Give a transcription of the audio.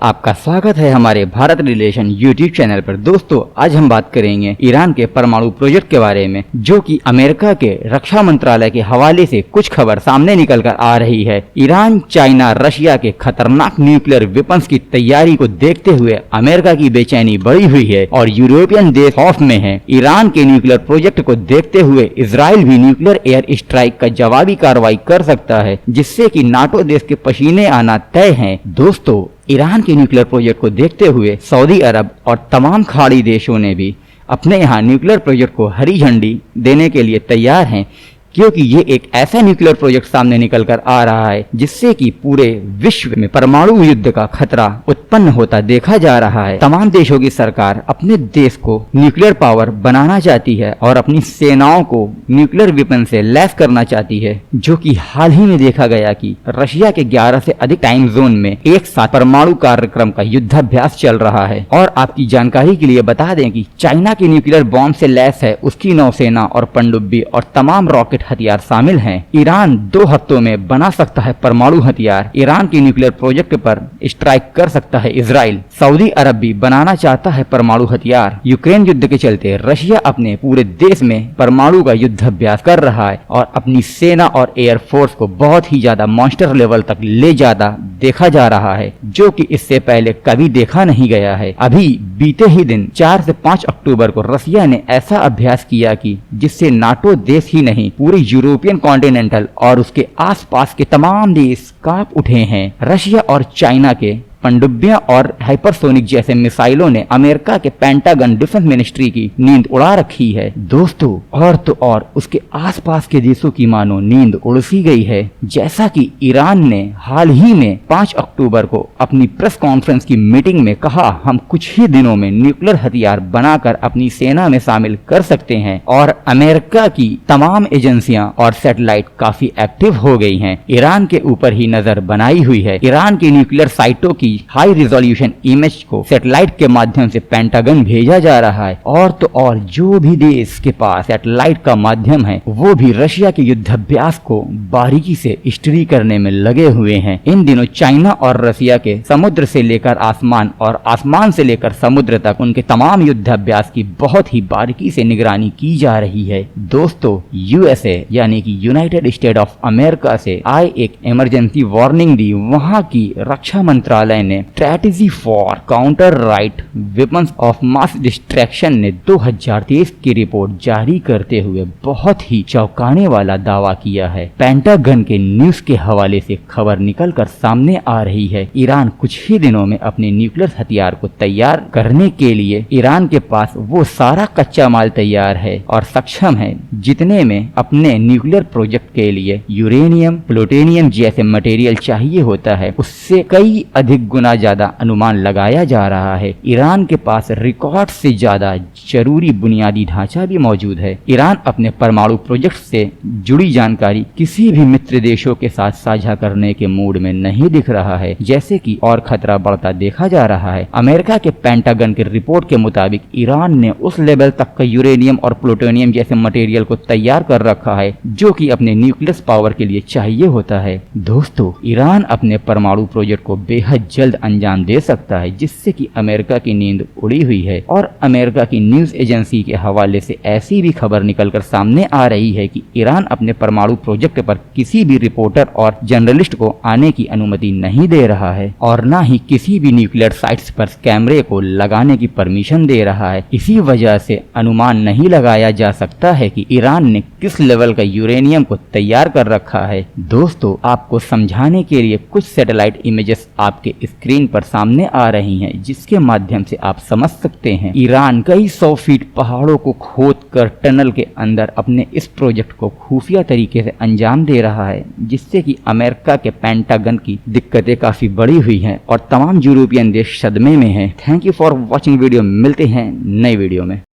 आपका स्वागत है हमारे भारत रिलेशन यूट्यूब चैनल पर। दोस्तों, आज हम बात करेंगे ईरान के परमाणु प्रोजेक्ट के बारे में, जो कि अमेरिका के रक्षा मंत्रालय के हवाले से कुछ खबर सामने निकल कर आ रही है। ईरान, चाइना, रशिया के खतरनाक न्यूक्लियर वेपन्स की तैयारी को देखते हुए अमेरिका की बेचैनी बढ़ी हुई है और यूरोपियन देश खौफ में है। ईरान के न्यूक्लियर प्रोजेक्ट को देखते हुए इजराइल भी न्यूक्लियर एयर स्ट्राइक का जवाबी कार्रवाई कर सकता है, जिससे कि नाटो देश के पसीने आना तय है। दोस्तों, ईरान के न्यूक्लियर प्रोजेक्ट को देखते हुए सऊदी अरब और तमाम खाड़ी देशों ने भी अपने यहाँ न्यूक्लियर प्रोजेक्ट को हरी झंडी देने के लिए तैयार हैं, क्योंकि ये एक ऐसा न्यूक्लियर प्रोजेक्ट सामने निकल कर आ रहा है जिससे कि पूरे विश्व में परमाणु युद्ध का खतरा उत्पन्न होता देखा जा रहा है। तमाम देशों की सरकार अपने देश को न्यूक्लियर पावर बनाना चाहती है और अपनी सेनाओं को न्यूक्लियर वेपन से लैस करना चाहती है, जो कि हाल ही में देखा गया कि रशिया के 11 से अधिक टाइम जोन में एक साथ परमाणु कार्यक्रम का युद्धाभ्यास चल रहा है। और आपकी जानकारी के लिए बता दें कि चाइना की न्यूक्लियर बॉम्ब से लैस है उसकी नौसेना और पनडुब्बी और तमाम रॉकेट हथियार शामिल हैं। ईरान 2 हफ्तों में बना सकता है परमाणु हथियार। ईरान के न्यूक्लियर प्रोजेक्ट पर स्ट्राइक कर सकता है इजराइल। सऊदी अरब भी बनाना चाहता है परमाणु हथियार। यूक्रेन युद्ध के चलते रशिया अपने पूरे देश में परमाणु का युद्धाभ्यास कर रहा है और अपनी सेना और एयरफोर्स को बहुत ही ज्यादा मॉन्स्टर लेवल तक ले जाता देखा जा रहा है, जो कि इससे पहले कभी देखा नहीं गया है। अभी बीते ही दिन 4 से 5 अक्टूबर को रशिया ने ऐसा अभ्यास किया कि जिससे नाटो देश ही नहीं पूरे यूरोपियन कॉन्टिनेंटल और उसके आसपास के तमाम देश कांप उठे हैं। रशिया और चाइना के पनडुब्बियां और हाइपरसोनिक जैसे मिसाइलों ने अमेरिका के पेंटागन डिफेंस मिनिस्ट्री की नींद उड़ा रखी है। दोस्तों, और तो और उसके आसपास के देशों की मानो नींद उड़ सी गई है। जैसा कि ईरान ने हाल ही में 5 अक्टूबर को अपनी प्रेस कॉन्फ्रेंस की मीटिंग में कहा, हम कुछ ही दिनों में न्यूक्लियर हथियार बनाकर अपनी सेना में शामिल कर सकते हैं। और अमेरिका की तमाम एजेंसियां और सैटेलाइट काफी एक्टिव हो गई हैं। ईरान के ऊपर ही नजर बनाई हुई है। ईरान की न्यूक्लियर साइटों की हाई रिजोल्यूशन इमेज को सैटेलाइट के माध्यम से पेंटागन भेजा जा रहा है। और तो और जो भी देश के पास सैटेलाइट का माध्यम है वो भी रशिया के युद्धाभ्यास को बारीकी से स्टडी करने में लगे हुए हैं। इन दिनों चाइना और रशिया के समुद्र से लेकर आसमान और आसमान से लेकर समुद्र तक उनके तमाम युद्धाभ्यास की बहुत ही बारीकी से निगरानी की जा रही है। दोस्तों, यूएसए यानी कि यूनाइटेड स्टेट ऑफ अमेरिका से आए एक इमरजेंसी वार्निंग दी। वहां की रक्षा मंत्रालय ने strategy for counter right weapons of mass distraction ने 2023 की रिपोर्ट जारी करते हुए बहुत ही चौंकाने वाला दावा किया है। पेंटागन के न्यूज के हवाले से खबर निकलकर सामने आ रही है, ईरान कुछ ही दिनों में अपने न्यूक्लियर हथियार को तैयार करने के लिए ईरान के पास वो सारा कच्चा माल तैयार है और सक्षम है जितने में अपने न्यूक्लियर प्रोजेक्ट के लिए यूरेनियम, प्लूटोनियम जैसे मटेरियल चाहिए होता है, उससे कई अधिक गुना ज्यादा अनुमान लगाया जा रहा है। ईरान के पास रिकॉर्ड से ज्यादा जरूरी बुनियादी ढांचा भी मौजूद है। ईरान अपने परमाणु प्रोजेक्ट से जुड़ी जानकारी किसी भी मित्र देशों के साथ साझा करने के मूड में नहीं दिख रहा है, जैसे कि और खतरा बढ़ता देखा जा रहा है। अमेरिका के पेंटागन की रिपोर्ट के मुताबिक ईरान ने उस लेवल तक का यूरेनियम और प्लूटोनियम जैसे मटेरियल को तैयार कर रखा है जो कि अपने न्यूक्लियर पावर के लिए चाहिए होता है। दोस्तों, ईरान अपने परमाणु प्रोजेक्ट को बेहद जल्द अंजाम दे सकता है, जिससे कि अमेरिका की नींद उड़ी हुई है। और अमेरिका की न्यूज एजेंसी के हवाले से ऐसी भी खबर निकलकर सामने आ रही है कि ईरान अपने परमाणु प्रोजेक्ट पर किसी भी रिपोर्टर और जर्नलिस्ट को आने की अनुमति नहीं दे रहा है और न ही किसी भी न्यूक्लियर साइट्स पर कैमरे को लगाने की परमिशन दे रहा है। इसी वजह से अनुमान नहीं लगाया जा सकता है कि ईरान ने किस लेवल का यूरेनियम को तैयार कर रखा है। दोस्तों, आपको समझाने के लिए कुछ सैटेलाइट इमेजेस आपके स्क्रीन पर सामने आ रही हैं, जिसके माध्यम से आप समझ सकते हैं ईरान कई 100 फीट पहाड़ों को खोदकर टनल के अंदर अपने इस प्रोजेक्ट को खुफिया तरीके से अंजाम दे रहा है, जिससे कि अमेरिका के पेंटागन की दिक्कतें काफी बढ़ी हुई हैं और तमाम यूरोपियन देश सदमे में हैं। Thank you for watching video. मिलते हैं नई वीडियो में।